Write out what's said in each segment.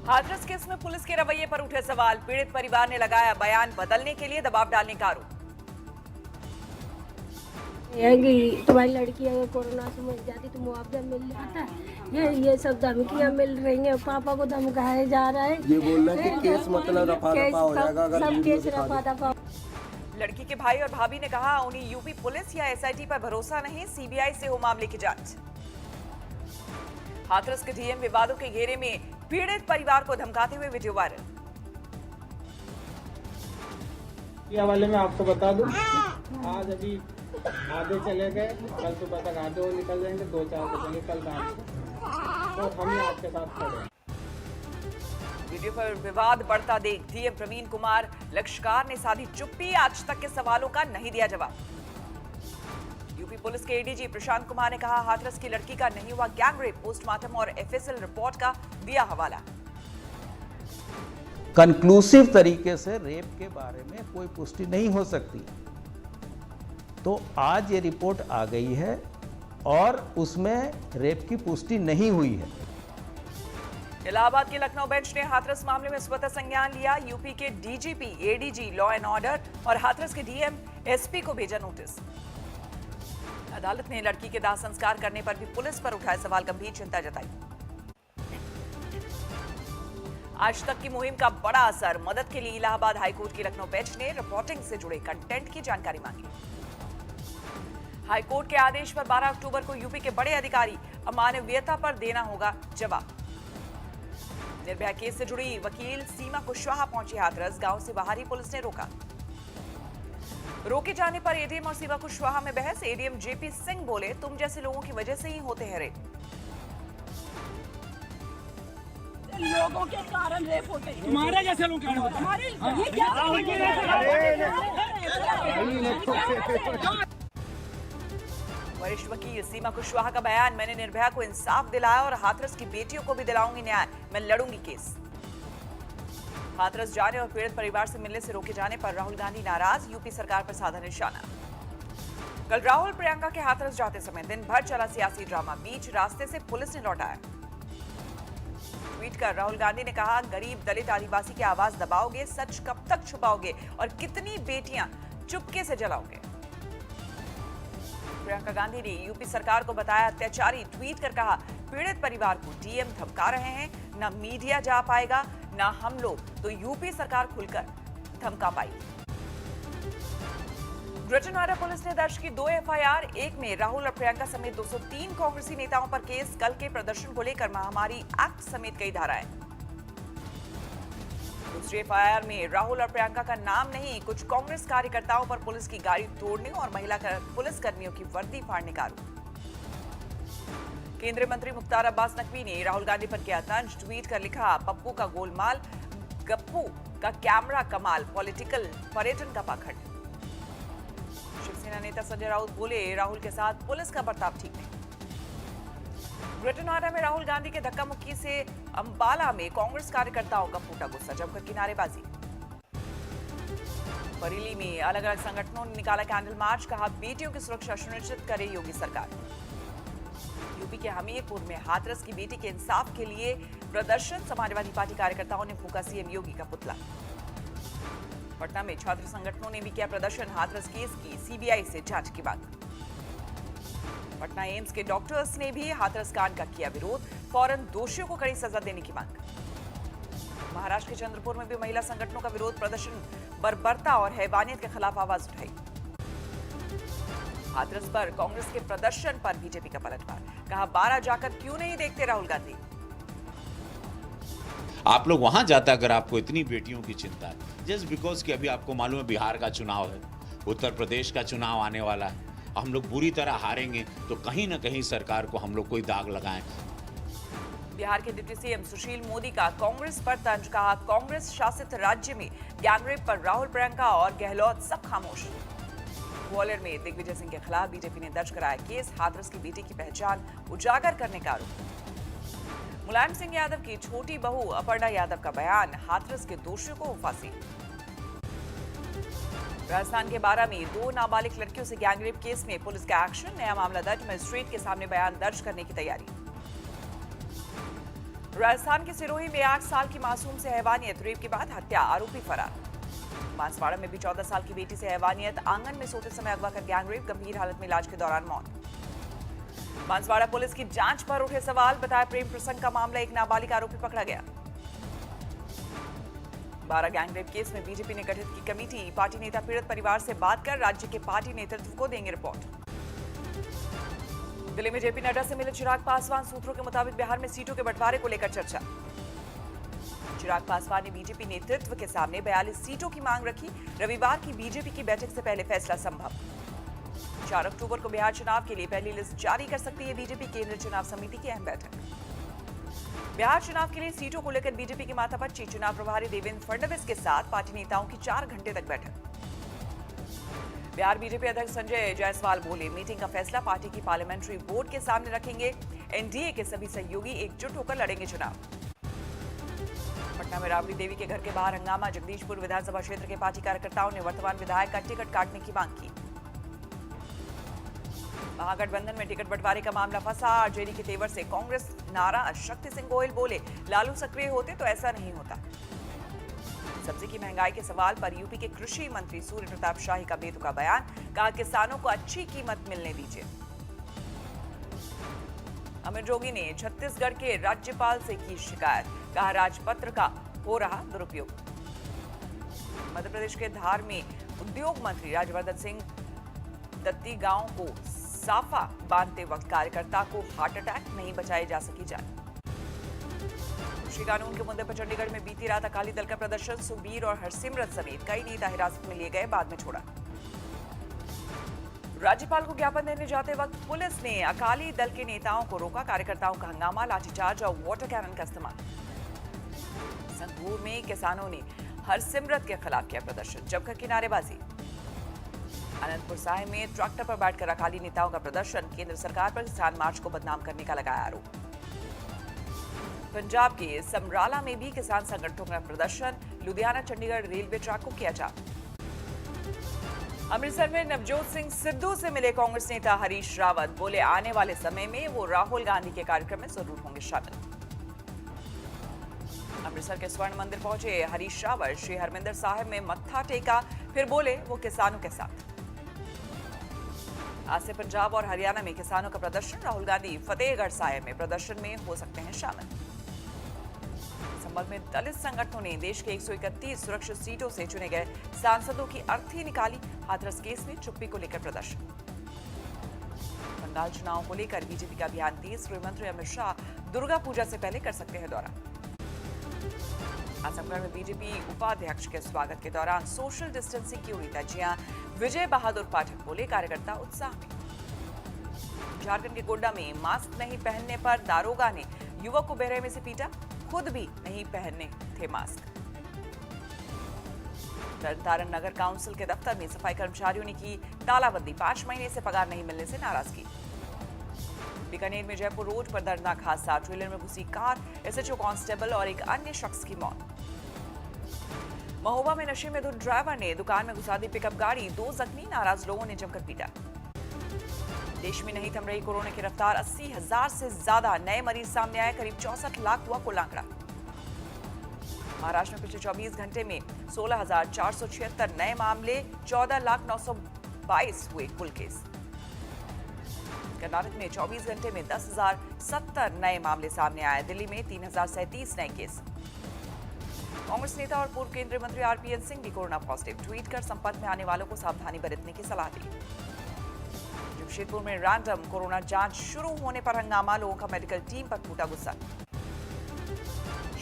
Hathras case में police के रवैये पर उठे सवाल। पीड़ित परिवार ने लगाया बयान बदलने के लिए दबाव डालने का आरोप। तुम्हारी लड़की अगर कोरोना से मर जाती तो मुआवजा मिल जाता। ये सब धमकियां मिल रही हैं, पापा को धमकाया जा रहा है। ये बोल रहे हैं कि केस मतलब रफा दफा हो जाएगा अगर सब केस रफा दफा। लड़की के भाई और भाभी ने कहा उन्हें यूपी पुलिस या एसआईटी पर भरोसा नहीं, सीबीआई से हो मामले की जांच। हाथरस के डीएम विवादों के घेरे में, पीड़ित परिवार को धमकाते हुए वीडियो वायरल। ये हवाले में आपको बता दूं, आज अभी आधे चले गए, कल सुबह तक आधे और निकल जाएंगे, 2-4 बजेंगे कल रात को, तो हम ही आपके साथ खड़े हैं। वीडियो पर विवाद बढ़ता देख डीएम प्रवीण कुमार लक्षकार ने साधी चुप्पी, आज तक के सवालों का नहीं दिया जवाब। यूपी पुलिस के एडीजी प्रशांत कुमार ने कहा हाथरस की लड़की का नहीं हुआ गैंग रेप, पोस्टमार्टम और एफएसएल रिपोर्ट का दिया हवाला। कंक्लूसिव तरीके से रेप के बारे में कोई पुष्टि नहीं हो सकती, तो आज ये रिपोर्ट आ गई है और उसमें रेप की पुष्टि नहीं हुई है। इलाहाबाद के लखनऊ बेंच ने हाथरस मामले में स्वतः संज्ञान लिया। यूपी के DGP, ADG, law and order और हाथरस के डीएम, एसपी को भेजा नोटिस। अदालत ने लड़की के दाह संस्कार करने पर भी पुलिस पर उठाए सवाल, गंभीर चिंता जताई। आज तक की मुहिम का बड़ा असर, मदद के लिए इलाहाबाद हाईकोर्ट की लखनऊ बेंच ने रिपोर्टिंग से जुड़े कंटेंट की जानकारी मांगी। हाईकोर्ट के आदेश पर 12 अक्टूबर को यूपी के बड़े अधिकारी अमानवीयता पर देना होगा जवाब। निर्भया केस से जुड़ी वकील सीमा कुशवाहा पहुंची हाथरस, गांव से बाहर ही पुलिस ने रोका। रोके जाने पर एडीएम और सीमा कुशवाहा में बहस। एडीएम जेपी सिंह बोले तुम जैसे लोगों की वजह से ही होते हैं रेप। लोगों के कारण रेप होते हैं, तुम्हारे जैसे लोग कारण होते हैं। वरिष्ठ वकील सीमा कुशवाहा का बयान, मैंने निर्भया को इंसाफ दिलाया और हाथरस की बेटियों को भी दिलाऊंगी न्याय, मैं लड़ूंगी केस। हाथरस जाने और पीड़ित परिवार से मिलने से रोके जाने पर राहुल गांधी नाराज, यूपी सरकार पर साधा निशाना। कल राहुल प्रियंका के हाथरस जाते समय दिन भर चला सियासी ड्रामा, बीच रास्ते से पुलिस ने लौटाया। ट्वीट कर राहुल गांधी ने कहा गरीब दलित आदिवासी की आवाज दबाओगे, सच कब तक छुपाओगे और कितनी बेटियां चुपके से जलाओगे। प्रियंका गांधी ने यूपी सरकार को बताया अत्याचारी, ट्वीट कर कहा पीड़ित परिवार को डीएम धमका रहे हैं, न मीडिया जा पाएगा न हम लोग, तो यूपी सरकार खुलकर धमका पाएगी। ग्रेटर नोएडा पुलिस ने दर्ज की 2 एफआईआर, एक में राहुल और प्रियंका समेत 203 कांग्रेसी नेताओं पर केस, कल के प्रदर्शन को लेकर महामारी एक्ट समेत कई धाराएं। दूसरी एफआईआर में राहुल और प्रियंका का नाम नहीं, कुछ कांग्रेस कार्यकर्ताओं पर पुलिस की गाड़ी तोड़ने और महिला पुलिस कर्मियों की वर्दी फाड़ने का आरोप। केंद्रीय मंत्री मुख्तार अब्बास नकवी ने राहुल गांधी पर किया तंज, ट्वीट कर लिखा पप्पू का गोलमाल, गप्पू का कैमरा कमाल, पॉलिटिकल पर्यटन का पाखंड। शिवसेना नेता संजय राउत बोले राहुल के साथ पुलिस का बर्ताव ठीक नहीं। ग्रेटर नोएडा में राहुल गांधी के धक्का मुक्की से अंबाला में कांग्रेस कार्यकर्ताओं का फूटा गुस्सा, जमकर किनारेबाजी। बरेली में अलग अलग संगठनों ने निकाला कैंडल मार्च, कहा बेटियों की सुरक्षा सुनिश्चित करे योगी सरकार। यूपी के हमीरपुर में हाथरस की बेटी के इंसाफ के लिए प्रदर्शन, समाजवादी पार्टी कार्यकर्ताओं ने फूका सीएम योगी का पुतला। पटना में छात्र संगठनों ने भी किया प्रदर्शन, हाथरस केस की सीबीआई से जांच की मांग। पटना एम्स के डॉक्टर्स ने भी हाथरस कांड का किया विरोध, फौरन दोषियों को कड़ी सजा देने की मांग। महाराष्ट्र के चंद्रपुर में भी महिला संगठनों का विरोध प्रदर्शन, बर्बरता और हैवानियत के खिलाफ आवाज उठाई। हाथरस पर कांग्रेस के प्रदर्शन पर बीजेपी का पलटवार, कहा 12 जाकर क्यों नहीं देखते राहुल गांधी। आप लोग वहां जाता अगर आपको इतनी बेटियों की चिंता है, जस्ट बिकॉज कि अभी आपको मालूम है बिहार का चुनाव है, उत्तर प्रदेश का चुनाव आने वाला है, हम लोग बुरी तरह हारेंगे तो कहीं ना कहीं सरकार को हम लोग कोई दाग लगाएं। बिहार के डिप्टी सीएम सुशील मोदी का कांग्रेस पर तंज, कहा कांग्रेस शासित राज्य में गैंगरेप पर राहुल, प्रियंका और गहलोत सब खामोश। ग्वालियर में दिग्विजय सिंह के खिलाफ बीजेपी ने दर्ज कराया केस, हाथरस की बेटी की पहचान उजागर करने का आरोप। मुलायम सिंह यादव की छोटी बहू अपर्णा यादव का बयान, हाथरस के दोषियों को फांसी। राजस्थान के बारा में 2 नाबालिग लड़कियों से गैंगरेप केस में पुलिस का एक्शन, नया मामला दर्ज, मजिस्ट्रेट के सामने बयान दर्ज करने की तैयारी। राजस्थान के सिरोही में 8 साल की मासूम से हैवानियत, रेप के बाद हत्या, आरोपी फरार। बांसवाड़ा में भी 14 साल की बेटी से हैवानियत, आंगन में सोते समय अगवा कर गैंगरेप, गंभीर हालत में इलाज के दौरान मौत। बांसवाड़ा पुलिस की जांच पर उठे सवाल, बताया प्रेम प्रसंग का मामला, एक नाबालिग आरोपी पकड़ा गया। 12 गैंगरेप केस में बीजेपी ने गठित की कमेटी, पार्टी नेता पीड़ित परिवार से बात कर राज्य के पार्टी नेतृत्व को देंगे रिपोर्ट। दिल्ली में जेपी नड्डा से मिले चिराग पासवान, सूत्रों के मुताबिक बिहार में सीटों के बंटवारे को लेकर चर्चा। चिराग पासवान ने बीजेपी नेतृत्व के सामने 42 सीटों की मांग रखी, रविवार की बीजेपी की बैठक से पहले फैसला संभव। 4 अक्टूबर को बिहार चुनाव के लिए पहली लिस्ट जारी कर सकती है बीजेपी, केंद्रीय चुनाव समिति की अहम बैठक। बिहार चुनाव के लिए सीटों को लेकर बीजेपी के माथापच्ची, चुनाव प्रभारी देवेंद्र फडणवीस के साथ पार्टी नेताओं की 4 घंटे तक बैठक। बिहार बीजेपी अध्यक्ष संजय जायसवाल बोले, मीटिंग का फैसला पार्टी की पार्लियामेंट्री बोर्ड के सामने रखेंगे, एनडीए के सभी सहयोगी एकजुट होकर लड़ेंगे चुनाव। पटना में राबड़ी देवी के घर के बाहर हंगामा, जगदीशपुर विधानसभा क्षेत्र के पार्टी कार्यकर्ताओं ने वर्तमान विधायक का टिकट काटने की मांग की। महागठबंधन में टिकट बंटवारे का मामला फंसा, आरजेडी के तेवर से कांग्रेस नाराज, शक्ति सिंह गोयल बोले, लालू सक्रिय होते तो ऐसा नहीं होता। सब्जी की महंगाई के सवाल पर यूपी के कृषि मंत्री सूर्य प्रताप शाही का बेतुका बयान, कहा किसानों को अच्छी कीमत मिलने दीजिए। अमित जोगी ने छत्तीसगढ़ के राज्यपाल से की शिकायत, कहा राजपत्र का हो रहा दुरुपयोग। मध्य प्रदेश के धार में उद्योग मंत्री राज्यवर्धन सिंह दत्ती गांव को साफा बांधते वक्त कार्यकर्ता को हार्ट अटैक, नहीं बचाई जा सकी जान। कृषि कानून के मुद्दे पर चंडीगढ़ में बीती रात अकाली दल का प्रदर्शन, सुखबीर और हरसिमरत समेत कई नेता हिरासत में लिए गए, बाद में छोड़ा। राज्यपाल को ज्ञापन देने जाते वक्त पुलिस ने अकाली दल के नेताओं को रोका, कार्यकर्ताओं का हंगामा, लाठीचार्ज और वाटर कैनन का इस्तेमाल। संगरूर में किसानों ने हरसिमरत के खिलाफ किया प्रदर्शन, जमकर की नारेबाजी। अनंतपुर साहिब में ट्रैक्टर पर बैठकर अकाली नेताओं का प्रदर्शन, केंद्र सरकार पर किसान मार्च को बदनाम करने का लगाया आरोप। पंजाब के समराला में भी किसान संगठनों का प्रदर्शन, लुधियाना चंडीगढ़ रेलवे ट्रैक को किया जाम। अमृतसर में नवजोत सिंह सिद्धू से मिले कांग्रेस नेता हरीश रावत, बोले आने वाले समय में वो राहुल गांधी के कार्यक्रम में जरूर होंगे शामिल। अमृतसर के स्वर्ण मंदिर पहुंचे हरीश रावत, श्री हरमिंदर साहिब में मत्था टेका, फिर बोले वो किसानों के साथ। आज से पंजाब और हरियाणा में किसानों का प्रदर्शन, राहुल गांधी फतेहगढ़ साहिब में प्रदर्शन में हो सकते हैं शामिल। संभल में दलित संगठनों ने देश के 131 सुरक्षित सीटों से चुने गए सांसदों की अर्थी निकाली, हाथरस केस में चुप्पी को लेकर प्रदर्शन। बंगाल चुनाव को लेकर बीजेपी का अभियान तेज, गृह मंत्री अमित शाह दुर्गा पूजा से पहले कर सकते हैं दौरा। आजमगढ़ में बीजेपी उपाध्यक्ष के स्वागत के दौरान सोशल डिस्टेंसिंग की हुई धज्जियां, विजय बहादुर पाठक बोले कार्यकर्ता उत्साह में। झारखंड के गोड्डा में मास्क नहीं पहनने पर दारोगा ने युवक को बेरहमी से पीटा, खुद भी नहीं पहनने थे मास्क। तरनतारन नगर काउंसिल के दफ्तर में सफाई कर्मचारियों ने की तालाबंदी, 5 महीने से पगार नहीं मिलने से नाराजगी। बीकानेर में जयपुर रोड पर दर्दनाक हादसा, ट्रेलर में घुसी कार, एसएचओ कांस्टेबल और एक अन्य शख्स की मौत। महोबा में नशे में धुत ड्राइवर ने दुकान में घुसा दी पिकअप गाड़ी, 2 जख्मी, नाराज लोगों ने जमकर पीटा। देश में नहीं थम रही कोरोना की रफ्तार, 80,000 से ज्यादा नए मरीज सामने आए, करीब 64 लाख हुआ कुल आंकड़ा। महाराष्ट्र में पिछले 24 घंटे में 16,476 नए मामले, 14,922 हुए कुल केस। कर्नाटक में 24 घंटे में 10,070 नए मामले सामने आए, दिल्ली में 3,037 नए केस। कांग्रेस नेता और पूर्व केंद्रीय मंत्री आरपीएन सिंह भी कोरोना पॉजिटिव, ट्वीट कर संपर्क में आने वालों को सावधानी बरतने की सलाह दी। जमशेदपुर में रैंडम कोरोना जांच शुरू होने पर हंगामा, लोगों का मेडिकल टीम पर फूटा गुस्सा।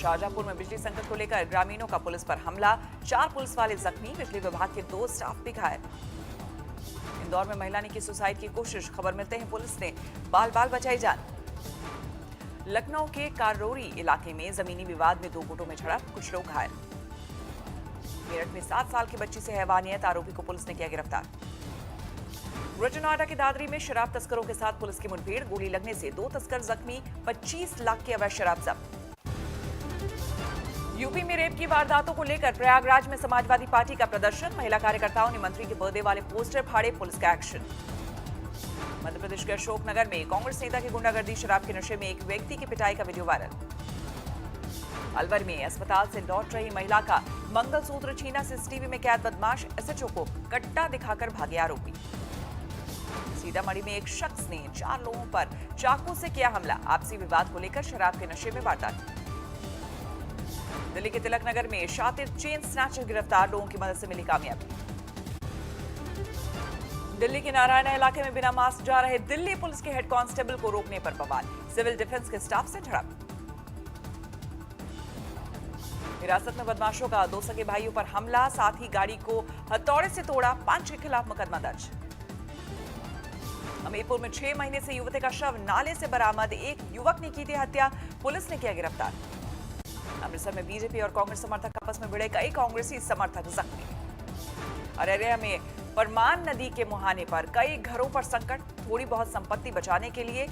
शाहजहांपुर में बिजली संकट को लेकर ग्रामीणों का पुलिस पर हमला, 4 पुलिस वाले जख्मी, बिजली विभाग के 2 स्टाफ भी घायल। इंदौर में महिला ने की सुसाइड की कोशिश, खबर मिलते ही पुलिस ने बाल बाल बचाई जान। लखनऊ के कारोरी इलाके में जमीनी विवाद में 2 गुटों में झड़प, कुछ लोग घायल। मेरठ में 7 साल की बच्ची से हैवानियत, आरोपी को पुलिस ने किया गिरफ्तार। ग्रेटर नोएडा के दादरी में शराब तस्करों के साथ पुलिस की मुठभेड़, गोली लगने से 2 तस्कर जख्मी, 25 लाख की अवैध शराब जब्त। यूपी में रेप की वारदातों को लेकर प्रयागराज में समाजवादी पार्टी का प्रदर्शन, महिला कार्यकर्ताओं ने मंत्री के बर्थडे वाले पोस्टर फाड़े, पुलिस का एक्शन। मध्य प्रदेश के अशोकनगर में कांग्रेस नेता की गुंडागर्दी, शराब के नशे में एक व्यक्ति की पिटाई का वीडियो वायरल। अलवर में अस्पताल से लौट रही महिला का मंगलसूत्र छीना, सीसीटीवी में कैद बदमाश एसएचओ को कट्टा दिखाकर भागे आरोपी। सीतामढ़ी में एक शख्स ने 4 लोगों पर चाकू से किया हमला, आपसी विवाद को लेकर शराब के नशे में वारदात। दिल्ली के तिलक नगर में शातिर चेन स्नैचर गिरफ्तार, लोगों की मदद से मिली कामयाबी। दिल्ली के नारायण इलाके में बिना मास्क जा रहे दिल्ली पुलिस के हेड कांस्टेबल को रोकने पर बवाल, सिविल डिफेंस के स्टाफ से झड़प। हिरासत में बदमाशों का 2 सगे भाइयों पर हमला, साथ ही गाड़ी को हथौड़े से तोड़ा, 5 के खिलाफ मुकदमा दर्ज। हमीरपुर में 6 महीने से युवती का शव नाले से बरामद, एक युवक ने की थी हत्या, पुलिस ने किया गिरफ्तार। अमृतसर में बीजेपी और कांग्रेस समर्थक आपस में भिड़े, कई कांग्रेसी समर्थक जख्मी। अररिया में परमान नदी के मुहाने पर कई घरों पर संकट, थोड़ी बहुत संपत्ति बचाने के लिए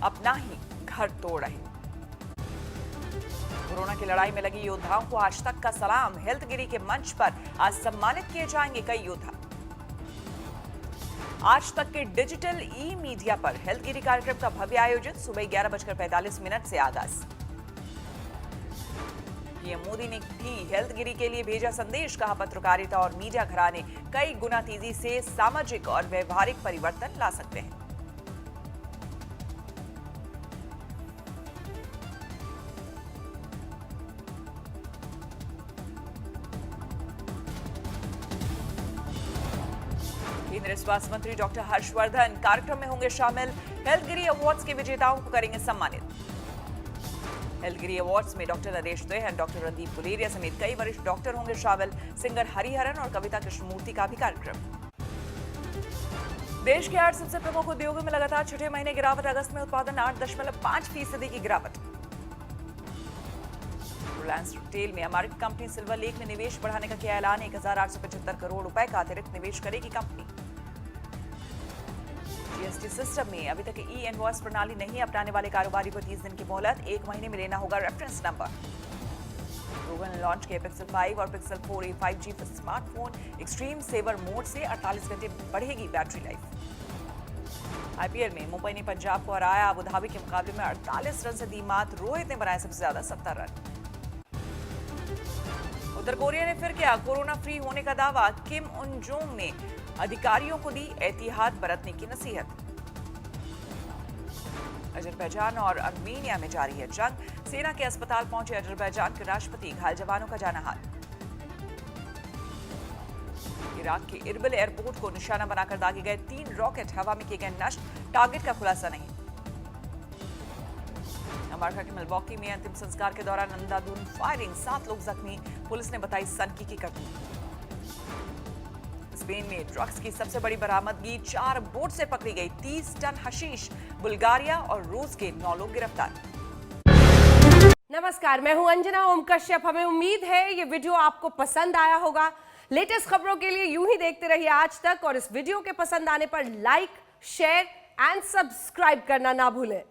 अपना ही घर तोड़ रहे। कोरोना की लड़ाई में लगी योद्धाओं को आज तक का सलाम, हेल्थगिरी के मंच पर आज सम्मानित किए जाएंगे कई योद्धा। आज तक के डिजिटल ई मीडिया पर हेल्थगिरी कार्यक्रम का भव्य आयोजन, सुबह 11:45 से आगाज। पीएम मोदी ने भी हेल्थगिरी के लिए भेजा संदेश, कहा पत्रकारिता और मीडिया घराने कई गुना तेजी से सामाजिक और व्यवहारिक परिवर्तन ला सकते हैं। केंद्रीय स्वास्थ्य मंत्री डॉक्टर हर्षवर्धन कार्यक्रम में होंगे शामिल, हेल्थगिरी अवार्ड्स के विजेताओं को करेंगे सम्मानित। हेल्थगिरी अवार्ड्स में डॉक्टर नरेश देहन, डॉक्टर रणदीप गुलेरिया समेत कई वरिष्ठ डॉक्टर होंगे शामिल, सिंगर हरिहरन और कविता कृष्णमूर्ति का भी कार्यक्रम। देश के 8 सबसे प्रमुख उद्योगों में लगातार 6ठे महीने गिरावट, अगस्त में उत्पादन 8.5% की गिरावट। रिलायंस रिटेल में अमेरिकी कंपनी सिल्वर लेक में निवेश बढ़ाने का किया ऐलान, 1875 करोड़ रुपए का अतिरिक्त निवेश करेगी कंपनी। जीएसटी सिस्टम में अभी तक ई इनवॉइस प्रणाली नहीं अपनाने वाले कारोबारी को 30 दिन की मोहलत, 1 महीने में लेना होगा रेफरेंस नंबर। गूगल ने लॉन्च किया पिक्सल 5 और Pixel 4a 5G smartphone, extreme saver mode से 48 घंटे बढ़ेगी बैटरी लाइफ। आईपीएल में मुंबई ने पंजाब को हराया, अबू धाबी के मुकाबले में 48 रन से दी मात, रोहित ने बनाए सबसे ज्यादा 70 रन। उत्तर कोरिया ने फिर किया कोरोना फ्री होने का दावा, किम उन जोंग ने अधिकारियों को दी एहतियात बरतने की नसीहत। अजरबैजान और अर्मीनिया में जारी है जंग, सेना के अस्पताल पहुंचे अजरबैजान के राष्ट्रपति, घायल जवानों का जाना हाल। इराक के इरबिल एयरपोर्ट को निशाना बनाकर दागे गए 3 रॉकेट हवा में किए गए नष्ट, टारगेट का खुलासा नहीं। अमेरिका के मिल्वॉकी में अंतिम संस्कार के दौरान अंधाधुंध फायरिंग, 7 लोग जख्मी, पुलिस ने बताई सनकी की करतूत। स्पेन में ड्रग्स की सबसे बड़ी बरामदगी, 4 बोट से पकड़ी गई 30 टन हशीश, बुल्गारिया और रूस के 9 लोग गिरफ्तार। नमस्कार, मैं हूं अंजना ओम कश्यप। हमें उम्मीद है ये वीडियो आपको पसंद आया होगा। लेटेस्ट खबरों के लिए यूं ही देखते रहिए आज तक, और इस वीडियो के पसंद आने पर लाइक, शेयर एंड सब्सक्राइब करना ना भूलें।